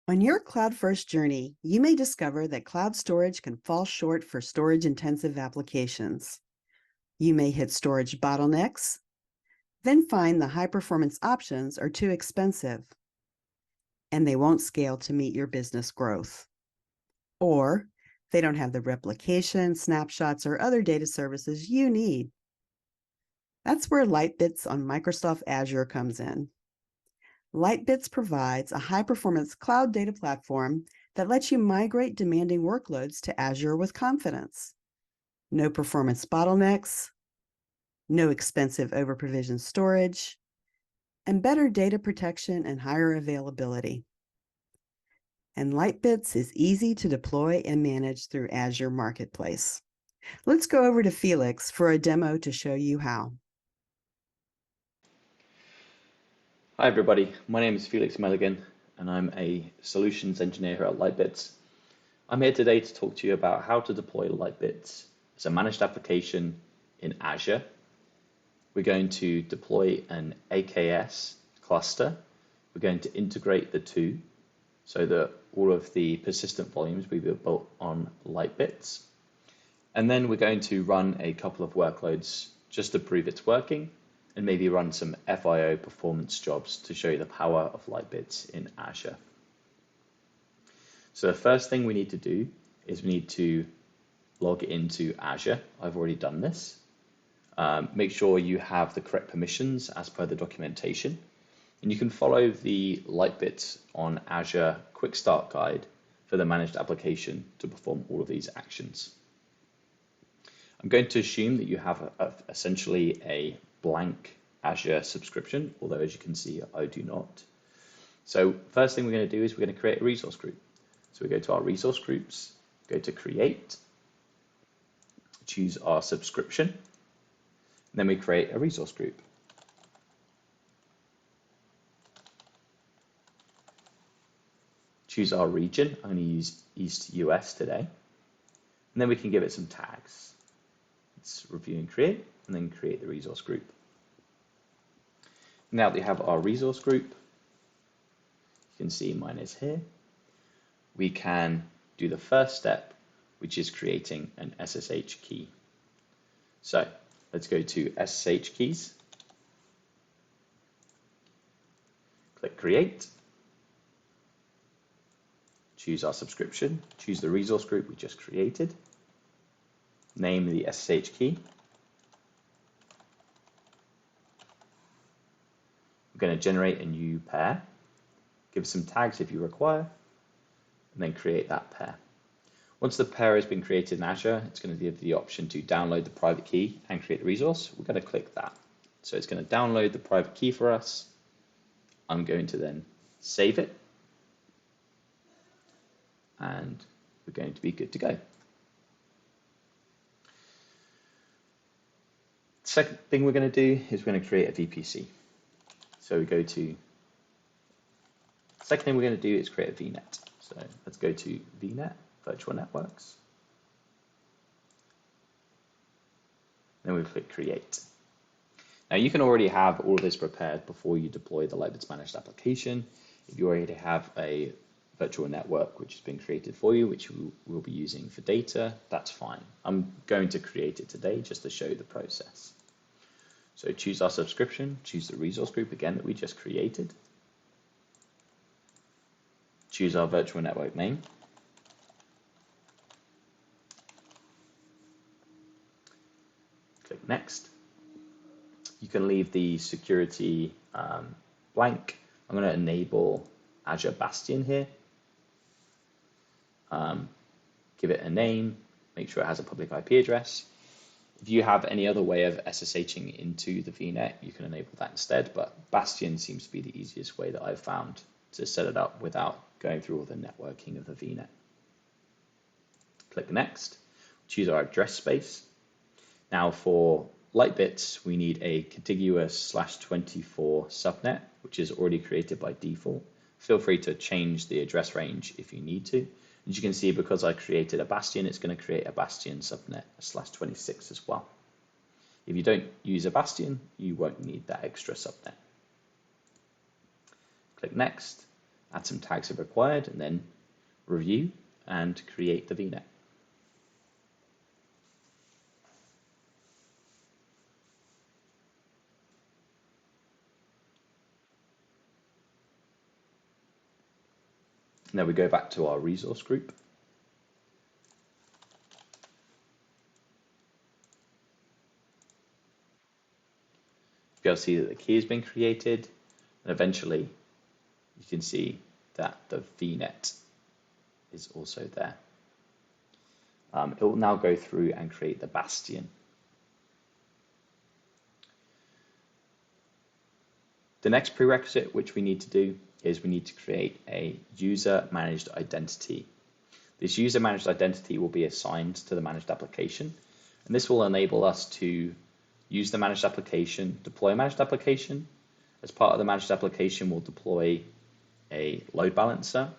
On your cloud-first journey, you may discover that cloud storage can fall short for storage-intensive applications. You may hit storage bottlenecks, then find the high-performance options are too expensive, and they won't scale to meet your business growth. Or they don't have the replication, snapshots, or other data services you need. That's where Lightbits on Microsoft Azure comes in. Lightbits provides a high-performance cloud data platform that lets you migrate demanding workloads to Azure with confidence. No performance bottlenecks, no expensive overprovisioned storage, and better data protection and higher availability. And Lightbits is easy to deploy and manage through Azure Marketplace. Let's go over to Felix for a demo to show you how. Hi everybody, my name is Felix Milligan and I'm a solutions engineer here at Lightbits. I'm here today to talk to you about how to deploy Lightbits as a managed application in Azure. We're going to deploy an AKS cluster. We're going to integrate the two so that all of the persistent volumes will be built on Lightbits. And then we're going to run a couple of workloads just to prove it's working, and maybe run some FIO performance jobs to show you the power of Lightbits in Azure. So the first thing we need to do is we need to log into Azure. I've already done this. Make sure you have the correct permissions as per the documentation. And you can follow the Lightbits on Azure Quick Start Guide for the managed application to perform all of these actions. I'm going to assume that you have essentially a blank Azure subscription, although as you can see, I do not. So first thing we're going to do is we're going to create a resource group. So we go to our resource groups, go to create, choose our subscription, and then we create a resource group. Choose our region. I'm going to use East US today. And then we can give it some tags. Let's review and create, and then create the resource group. Now that we have our resource group, you can see mine is here. We can do the first step, which is creating an SSH key. So let's go to SSH keys. Click create. Choose our subscription. Choose the resource group we just created. Name the SSH key. We're going to generate a new pair, give some tags if you require, and then create that pair. Once the pair has been created in Azure, it's going to give the option to download the private key and create the resource. We're going to click that. So it's going to download the private key for us. I'm going to then save it, and we're going to be good to go. Second thing we're going to do is we're going to create a VPC. So we go to, second thing we're going to do is create a VNet. So let's go to VNet, Virtual Networks. Then we click create. Now you can already have all of this prepared before you deploy the Lightbits managed application. If you already have a virtual network which has been created for you, which we'll be using for data, that's fine. I'm going to create it today just to show the process. So choose our subscription, choose the resource group again that we just created. Choose our virtual network name. Click next. You can leave the security blank. I'm going to enable Azure Bastion here. Give it a name, make sure it has a public IP address. If you have any other way of SSHing into the VNet, you can enable that instead, but Bastion seems to be the easiest way that I've found to set it up without going through all the networking of the VNet. Click next, choose our address space. Now for Lightbits, we need a contiguous /24 subnet, which is already created by default. Feel free to change the address range if you need to. As you can see, because I created a Bastion, it's going to create a Bastion subnet /26 as well. If you don't use a Bastion, you won't need that extra subnet. Click next. add some tags if required, and then review and create the VNet. Now we go back to our resource group. You'll see that the key has been created, and eventually you can see that the VNet is also there. It will now go through and create the bastion. The next prerequisite which we need to do is we need to create a user managed identity. This user managed identity will be assigned to the managed application, and this will enable us to use the managed application, deploy a managed application. As part of the managed application, we'll deploy a load balancer.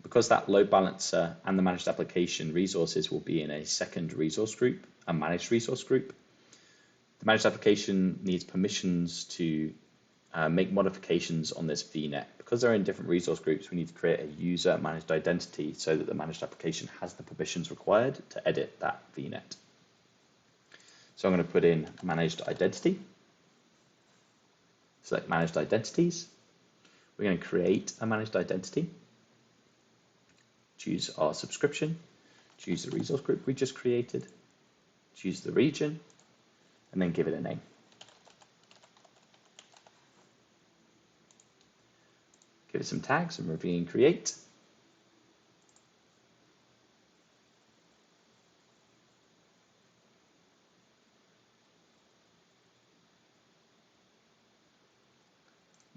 Because that load balancer and the managed application resources will be in a second resource group, a managed resource group, the managed application needs permissions to make modifications on this VNet. Because they're in different resource groups, we need to create a user managed identity so that the managed application has the permissions required to edit that VNet. So I'm going to put in managed identity, select managed identities. We're going to create a managed identity, choose our subscription, choose the resource group we just created, choose the region, and then give it a name. Give it some tags and review and create.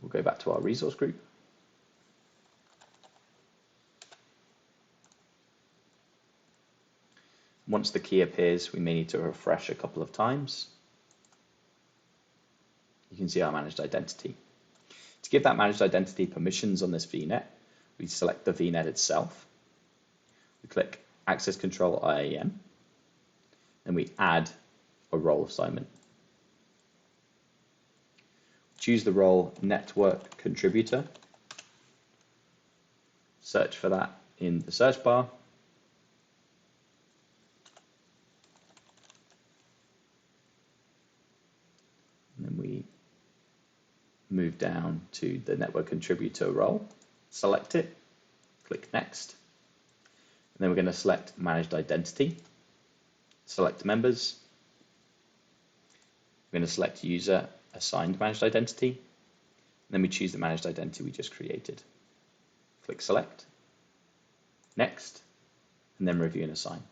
We'll go back to our resource group. Once the key appears, we may need to refresh a couple of times. You can see our managed identity. To give that managed identity permissions on this VNet, we select the VNet itself. We click Access Control IAM, and we add a role assignment. Choose the role Network Contributor. Search for that in the search bar. And then we move down to the Network Contributor role, select it, click Next. And then we're going to select Managed Identity, select Members. We're going to select User Assigned Managed Identity. And then we choose the managed identity we just created. Click Select, Next, and then Review and Assign.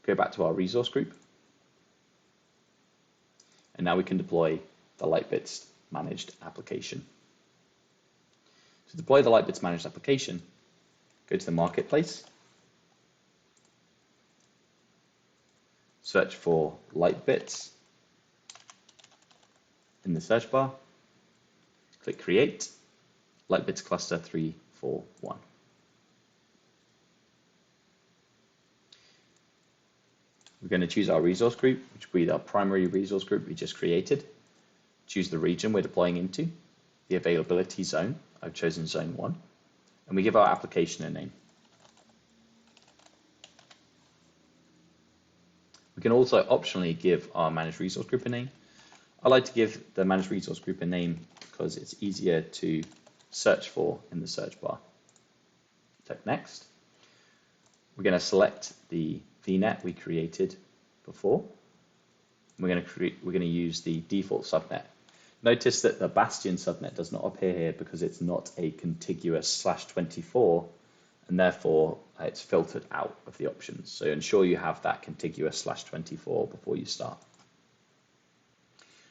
Go back to our resource group. And now we can deploy the Lightbits managed application. To deploy the Lightbits managed application, go to the marketplace, search for Lightbits in the search bar, click Create, Lightbits Cluster 341. We're going to choose our resource group, which will be our primary resource group we just created. Choose the region we're deploying into, the availability zone. I've chosen zone 1, and we give our application a name. We can also optionally give our managed resource group a name. I like to give the managed resource group a name because it's easier to search for in the search bar. Click Next. We're going to select the VNet we created before. We're going to use the default subnet. Notice that the Bastion subnet does not appear here because it's not a contiguous /24, and therefore it's filtered out of the options. So ensure you have that contiguous /24 before you start.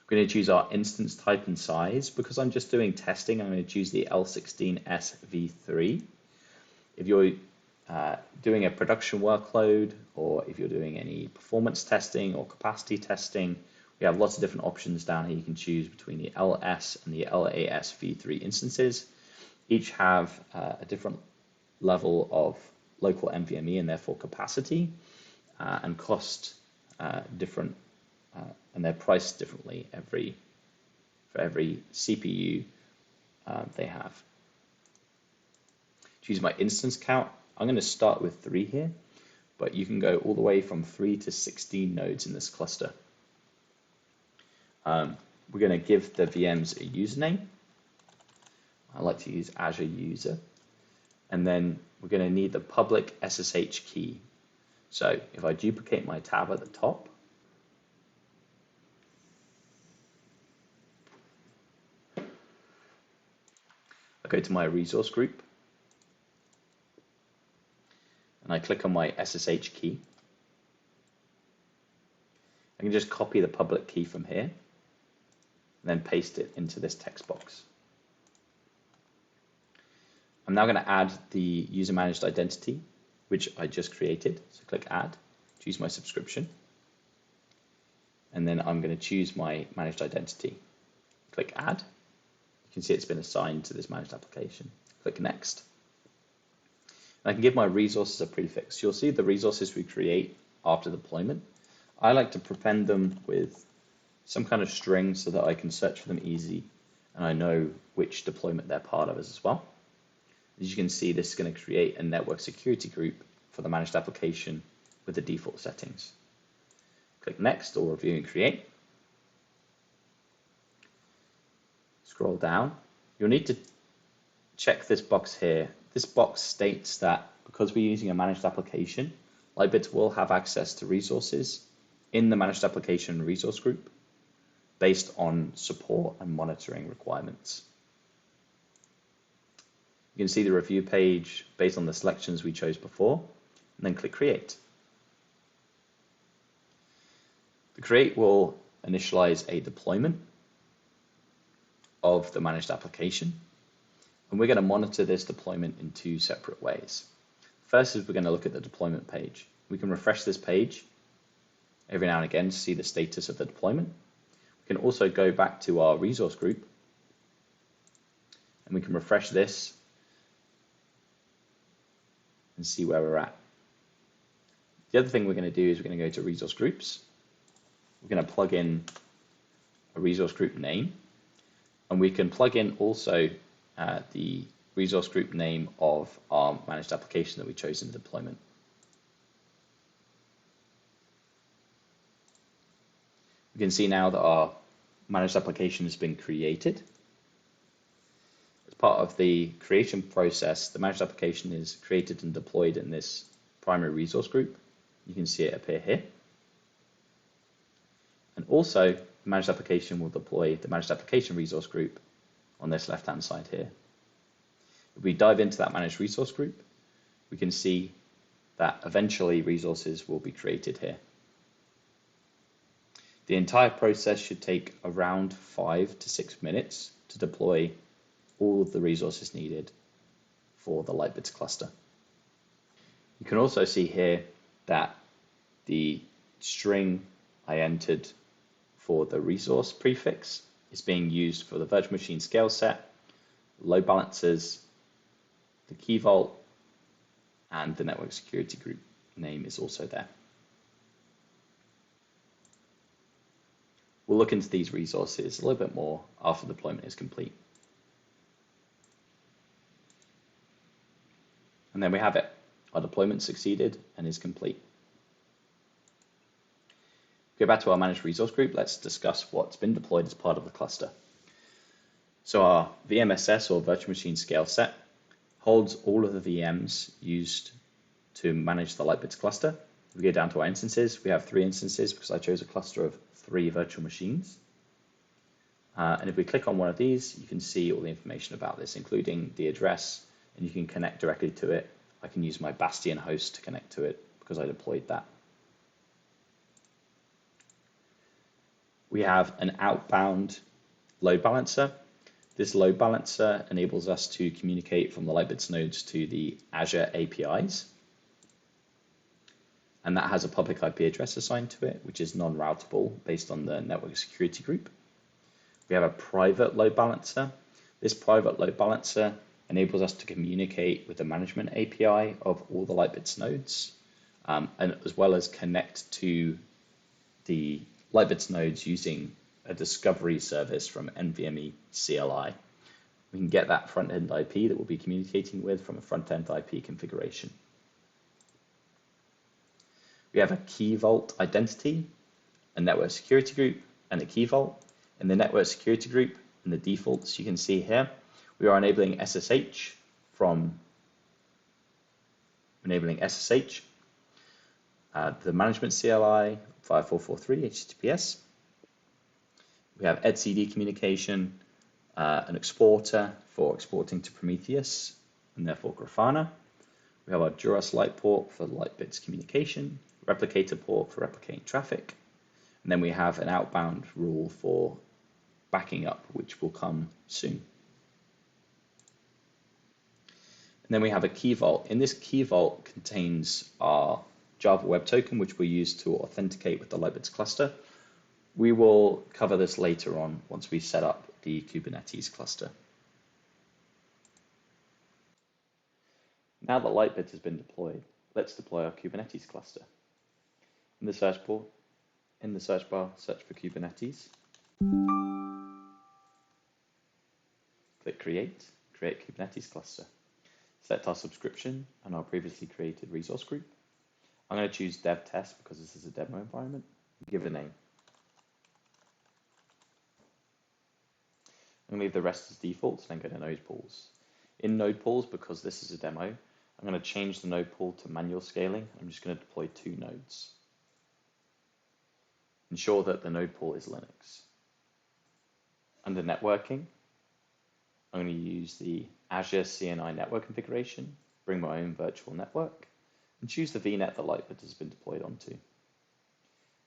We're going to choose our instance type and size. Because I'm just doing testing, I'm going to choose the L16SV3. If you're doing a production workload, or if you're doing any performance testing or capacity testing, we have lots of different options down here. You can choose between the LS and the LAS v3 instances. Each have a different level of local NVMe and therefore capacity, and cost different and they're priced differently for every CPU they have. To use my instance count, I'm going to start with 3 here, but you can go all the way from 3 to 16 nodes in this cluster. We're going to give the VMs a username. I like to use Azure user. And then we're going to need the public SSH key. So if I duplicate my tab at the top, I go to my resource group, and I click on my SSH key. I can just copy the public key from here, and then paste it into this text box. I'm now going to add the user managed identity, which I just created. So click add, choose my subscription, and then I'm going to choose my managed identity. Click add. You can see it's been assigned to this managed application. Click next. And I can give my resources a prefix. You'll see the resources we create after deployment. I like to prepend them with some kind of string so that I can search for them easy and I know which deployment they're part of as well. As you can see, this is going to create a network security group for the managed application with the default settings. Click next or review and create. Scroll down. You'll need to check this box here. This box states that because we're using a managed application, Lightbits will have access to resources in the managed application resource group based on support and monitoring requirements. You can see the review page based on the selections we chose before, and then click create. The create will initialize a deployment of the managed application, and we're going to monitor this deployment in 2 separate ways. First is we're going to look at the deployment page. We can refresh this page every now and again to see the status of the deployment. We can also go back to our resource group and we can refresh this and see where we're at. The other thing we're going to do is we're going to go to resource groups. We're going to plug in a resource group name, and we can plug in also the resource group name of our managed application that we chose in the deployment. We can see now that our managed application has been created. As part of the creation process, the managed application is created and deployed in this primary resource group. You can see it appear here. And also, the managed application will deploy the managed application resource group on this left-hand side here. If we dive into that managed resource group, we can see that eventually resources will be created here. The entire process should take around 5 to 6 minutes to deploy all of the resources needed for the Lightbits cluster. You can also see here that the string I entered for the resource prefix is being used for the virtual machine scale set, load balancers, the key vault, and the network security group name is also there. We'll look into these resources a little bit more after the deployment is complete. And then we have it. Our deployment succeeded and is complete. Go back to our managed resource group. Let's discuss what's been deployed as part of the cluster. So our VMSS or virtual machine scale set holds all of the VMs used to manage the Lightbits cluster. If we go down to our instances, we have 3 instances because I chose a cluster of 3 virtual machines. And if we click on one of these, you can see all the information about this, including the address, and you can connect directly to it. I can use my Bastion host to connect to it because I deployed that. We have an outbound load balancer. This load balancer enables us to communicate from the Lightbits nodes to the Azure APIs. And that has a public IP address assigned to it, which is non-routable based on the network security group. We have a private load balancer. This private load balancer enables us to communicate with the management API of all the Lightbits nodes, and as well as connect to the Lightbits nodes using a discovery service from NVMe CLI. We can get that front-end IP that we'll be communicating with from a front-end IP configuration. We have a key vault identity, a network security group, and a key vault. In the network security group, in the defaults you can see here, we are enabling SSH from the management CLI 5443 HTTPS. We have etcd communication, an exporter for exporting to Prometheus and therefore Grafana. We have our Duras Light port for Lightbits communication, replicator port for replicating traffic, and then we have an outbound rule for backing up, which will come soon. And then we have a key vault. In this key vault contains our Java Web Token, which we use to authenticate with the Lightbits cluster. We will cover this later on once we set up the Kubernetes cluster. Now that Lightbits has been deployed, let's deploy our Kubernetes cluster. In the search bar, search for Kubernetes. Click Create Kubernetes cluster. Select our subscription and our previously created resource group. I'm going to choose dev test because this is a demo environment. Give a name. I'm going to leave the rest as defaults and then go to node pools. In node pools, because this is a demo, I'm going to change the node pool to manual scaling. I'm just going to deploy 2 nodes. Ensure that the node pool is Linux. Under networking, I'm going to use the Azure CNI network configuration, bring my own virtual network, and choose the VNet that Lightbits has been deployed onto. And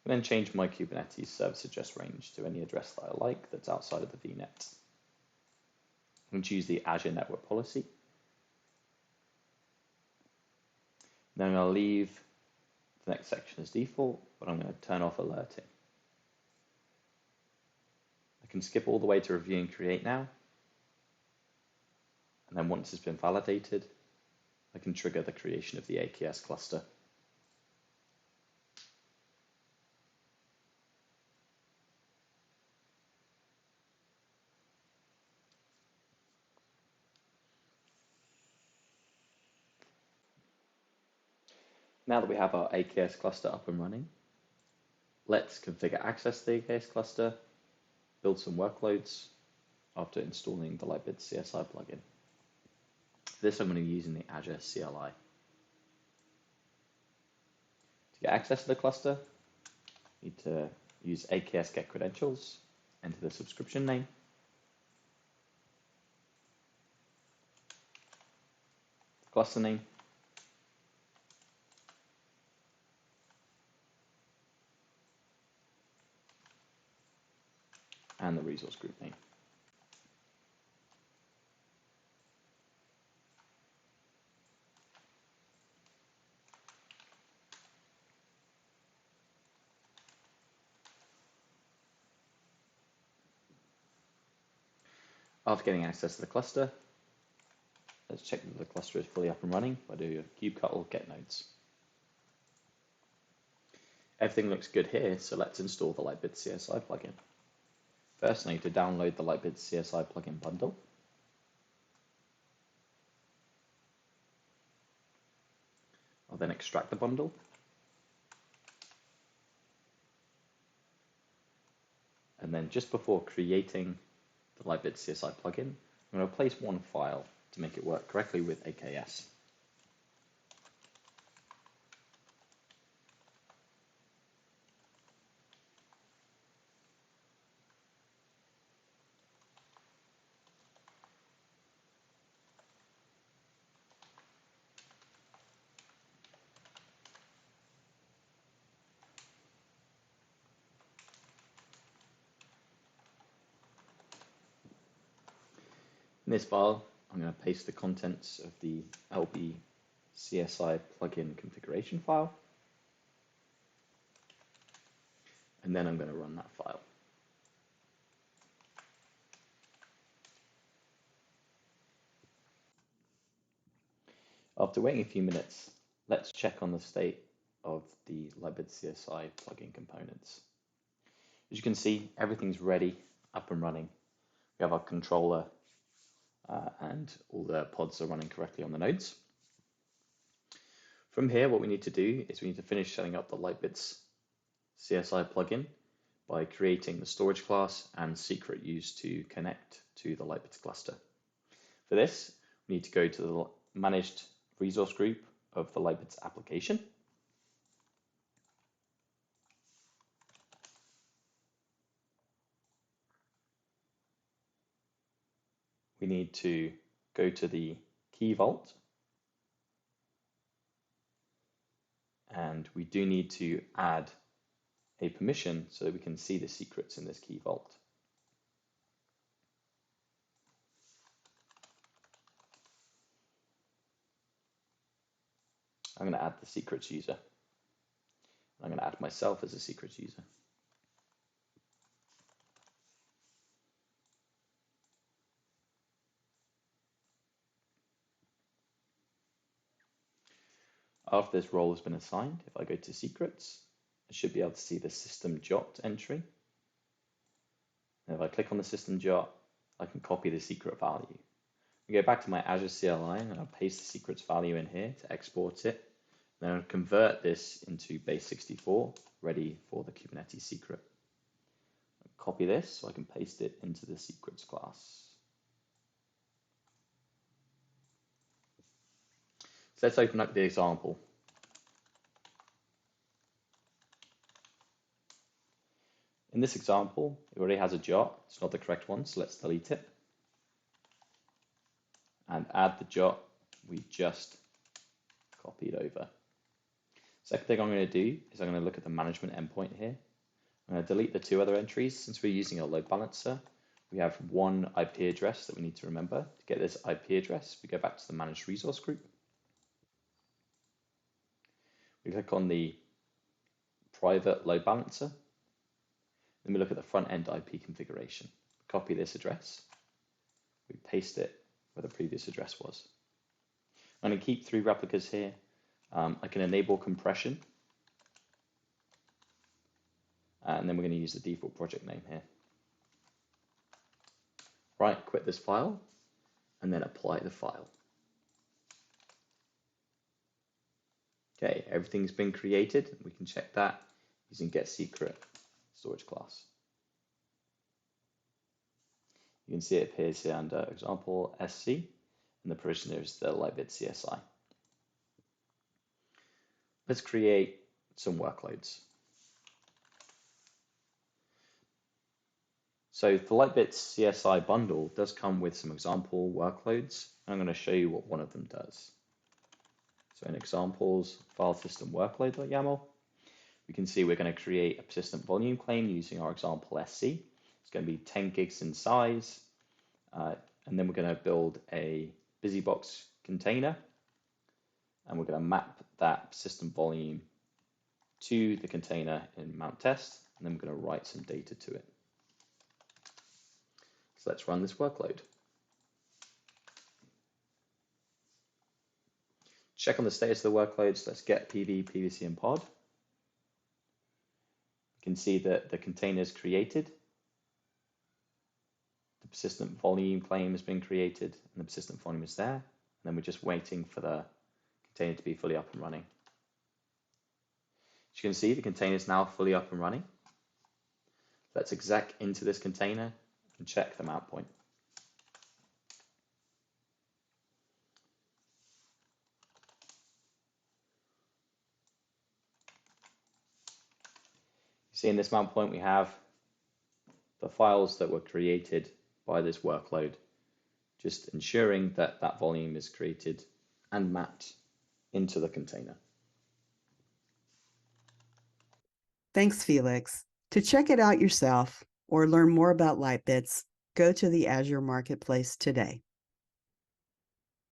then change my Kubernetes service address range to any address that I like that's outside of the VNet. And choose the Azure network policy. Then I'm going to leave the next section as default, but I'm going to turn off alerting. I can skip all the way to review and create now. And then once it's been validated, I can trigger the creation of the K8s cluster. Now that we have our K8s cluster up and running, let's configure access to the K8s cluster, build some workloads after installing the Lightbits CSI plugin. For this, I'm going to be using the Azure CLI. To get access to the cluster, you need to use K8s get credentials, enter the subscription name, cluster name, and the resource group name. After getting access to the cluster, let's check that the cluster is fully up and running by doing a kubectl get nodes. Everything looks good here, so let's install the Lightbits CSI plugin. First, I need to download the Lightbits CSI plugin bundle. I'll then extract the bundle. And then just before creating the Lightbits CSI plugin, I'm going to replace one file to make it work correctly with K8s. In this file, I'm going to paste the contents of the LB CSI plugin configuration file, and then I'm going to run that file. After waiting a few minutes, let's check on the state of the Lightbits CSI plugin components. As you can see, everything's ready, up and running. We have our controller and all the pods are running correctly on the nodes. From here, what we need to do is we need to finish setting up the Lightbits CSI plugin by creating the storage class and secret used to connect to the Lightbits cluster. For this, we need to go to the managed resource group of the Lightbits application. We need to go to the key vault, and we do need to add a permission so that we can see the secrets in this key vault. I'm going to add the secrets user. I'm going to add myself as a secrets user. After this role has been assigned, if I go to secrets, I should be able to see the system jot entry. And if I click on the system jot, I can copy the secret value. I go back to my Azure CLI and I'll paste the secrets value in here to export it. Then I'll convert this into base 64, ready for the Kubernetes secret. I'll copy this so I can paste it into the secrets class. So let's open up the example. In this example, it already has a jot. It's not the correct one, so let's delete it. And add the jot we just copied over. Second thing I'm going to do is I'm going to look at the management endpoint here. I'm going to delete the two other entries. Since we're using a load balancer, we have one IP address that we need to remember. To get this IP address, we go back to the managed resource group. We click on the private load balancer. Then we look at the front end IP configuration. Copy this address. We paste it where the previous address was. I'm going to keep 3 replicas here. I can enable compression. And then we're going to use the default project name here. Right, quit this file, and then apply the file. Okay, everything's been created. We can check that using getSecret storage class. You can see it appears here under example SC, and the provisioner is the Lightbits CSI. Let's create some workloads. So the Lightbits CSI bundle does come with some example workloads. I'm going to show you what one of them does. So in examples, file system workload.yaml, we can see we're going to create a persistent volume claim using our example SC. It's going to be 10 gigs in size. And then we're going to build a busybox container. And we're going to map that persistent volume to the container in mount test. And then we're going to write some data to it. So let's run this workload. Check on the status of the workloads. Let's get PV, PVC, and pod. You can see that the container is created. The persistent volume claim has been created, and the persistent volume is there. And then we're just waiting for the container to be fully up and running. As you can see, the container is now fully up and running. Let's exec into this container and check the mount point. See in this mount point we have the files that were created by this workload, just ensuring that that volume is created and mapped into the container. Thanks, Felix. To check it out yourself or learn more about Lightbits, go to the Azure Marketplace today.